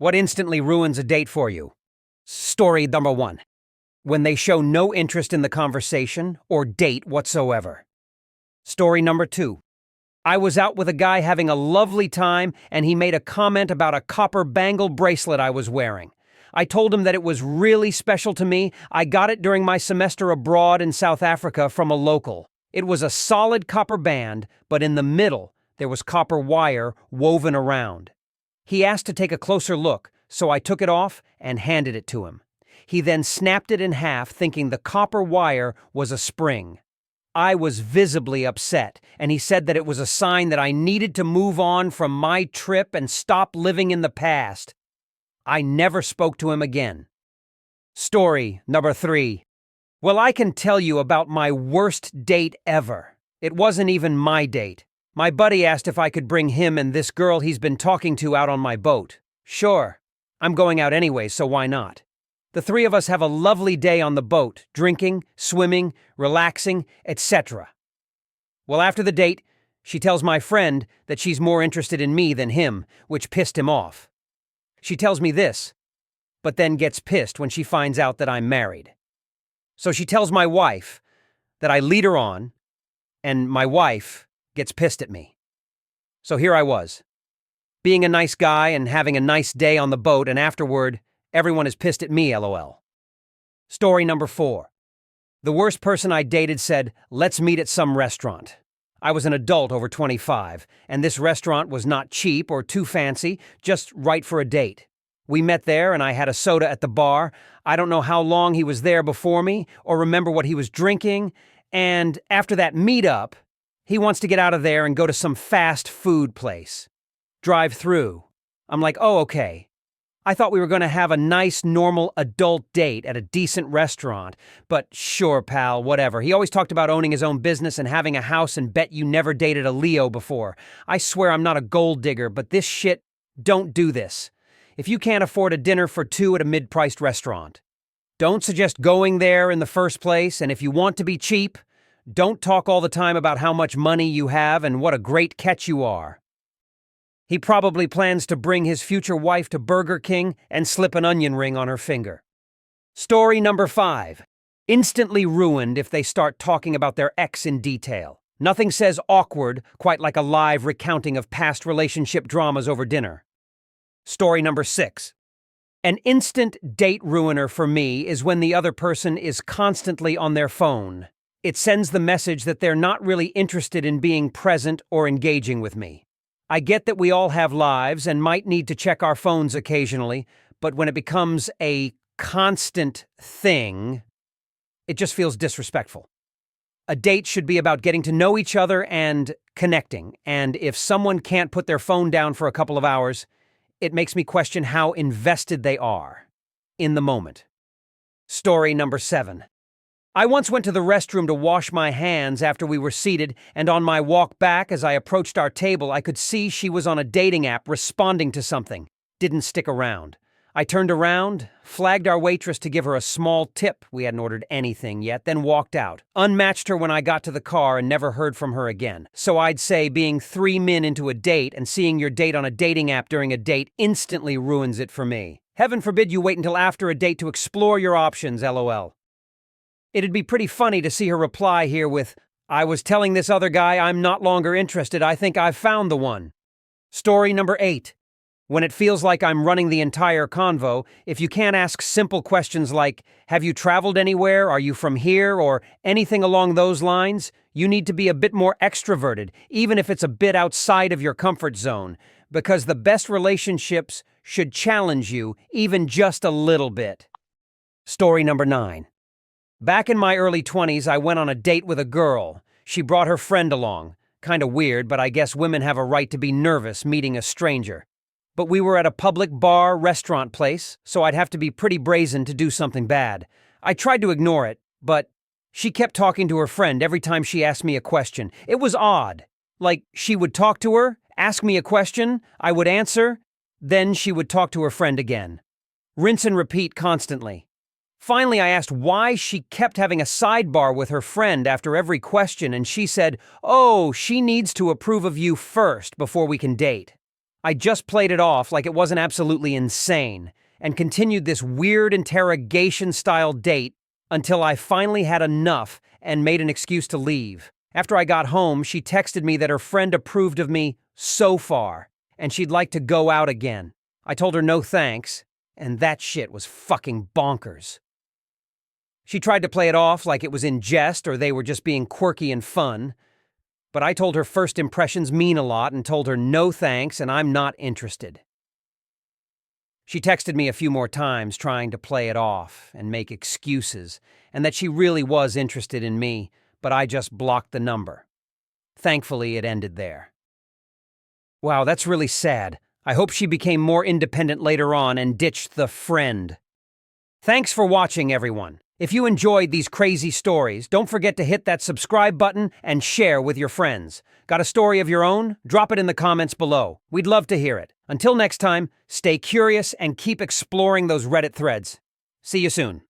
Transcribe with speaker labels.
Speaker 1: What instantly ruins a date for you? Story number 1. When they show no interest in the conversation or date whatsoever. Story number 2. I was out with a guy having a lovely time and he made a comment about a copper bangle bracelet I was wearing. I told him that it was really special to me. I got it during my semester abroad in South Africa from a local. It was a solid copper band, but in the middle there was copper wire woven around. He asked to take a closer look, so I took it off and handed it to him. He then snapped it in half, thinking the copper wire was a spring. I was visibly upset, and he said that it was a sign that I needed to move on from my trip and stop living in the past. I never spoke to him again. Story number 3. Well, I can tell you about my worst date ever. It wasn't even my date. My buddy asked if I could bring him and this girl he's been talking to out on my boat. Sure. I'm going out anyway, so why not? The three of us have a lovely day on the boat, drinking, swimming, relaxing, etc. Well, after the date, she tells my friend that she's more interested in me than him, which pissed him off. She tells me this, but then gets pissed when she finds out that I'm married. So she tells my wife that I lead her on, and my wife gets pissed at me. So here I was, being a nice guy and having a nice day on the boat, and afterward, everyone is pissed at me, lol. Story number 4. The worst person I dated said, "Let's meet at some restaurant." I was an adult over 25, and this restaurant was not cheap or too fancy, just right for a date. We met there, and I had a soda at the bar. I don't know how long he was there before me, or remember what he was drinking, and after that meet-up, he wants to get out of there and go to some fast food place. Drive through. I'm like, oh, okay. I thought we were going to have a nice, normal adult date at a decent restaurant, but sure, pal, whatever. He always talked about owning his own business and having a house, and bet you never dated a Leo before. I swear I'm not a gold digger, but this shit, don't do this. If you can't afford a dinner for two at a mid-priced restaurant, don't suggest going there in the first place, and if you want to be cheap, don't talk all the time about how much money you have and what a great catch you are. He probably plans to bring his future wife to Burger King and slip an onion ring on her finger. Story number 5. Instantly ruined if they start talking about their ex in detail. Nothing says awkward quite like a live recounting of past relationship dramas over dinner. Story number 6. An instant date ruiner for me is when the other person is constantly on their phone. It sends the message that they're not really interested in being present or engaging with me. I get that we all have lives and might need to check our phones occasionally, but when it becomes a constant thing, it just feels disrespectful. A date should be about getting to know each other and connecting, and if someone can't put their phone down for a couple of hours, it makes me question how invested they are in the moment. Story number 7. I once went to the restroom to wash my hands after we were seated, and on my walk back as I approached our table, I could see she was on a dating app responding to something. Didn't stick around. I turned around, flagged our waitress to give her a small tip, we hadn't ordered anything yet, then walked out. Unmatched her when I got to the car and never heard from her again. So I'd say being 3 min into a date and seeing your date on a dating app during a date instantly ruins it for me. Heaven forbid you wait until after a date to explore your options, lol. It'd be pretty funny to see her reply here with, "I was telling this other guy I'm not longer interested. I think I've found the one." Story number 8. When it feels like I'm running the entire convo, if you can't ask simple questions like, "Have you traveled anywhere? Are you from here?" or anything along those lines, you need to be a bit more extroverted, even if it's a bit outside of your comfort zone, because the best relationships should challenge you, even just a little bit. Story number 9. Back in my early 20s, I went on a date with a girl. She brought her friend along. Kinda weird, but I guess women have a right to be nervous meeting a stranger. But we were at a public bar restaurant place, so I'd have to be pretty brazen to do something bad. I tried to ignore it, but she kept talking to her friend every time she asked me a question. It was odd. Like, she would talk to her, ask me a question, I would answer, then she would talk to her friend again. Rinse and repeat constantly. Finally, I asked why she kept having a sidebar with her friend after every question, and she said, "Oh, she needs to approve of you first before we can date." I just played it off like it wasn't absolutely insane and continued this weird interrogation-style date until I finally had enough and made an excuse to leave. After I got home, she texted me that her friend approved of me so far, and she'd like to go out again. I told her no thanks, and that shit was fucking bonkers. She tried to play it off like it was in jest or they were just being quirky and fun, but I told her first impressions mean a lot and told her no thanks and I'm not interested. She texted me a few more times trying to play it off and make excuses, and that she really was interested in me, but I just blocked the number. Thankfully, it ended there. Wow, that's really sad. I hope she became more independent later on and ditched the friend. Thanks for watching, everyone. If you enjoyed these crazy stories, don't forget to hit that subscribe button and share with your friends. Got a story of your own? Drop it in the comments below. We'd love to hear it. Until next time, stay curious and keep exploring those Reddit threads. See you soon.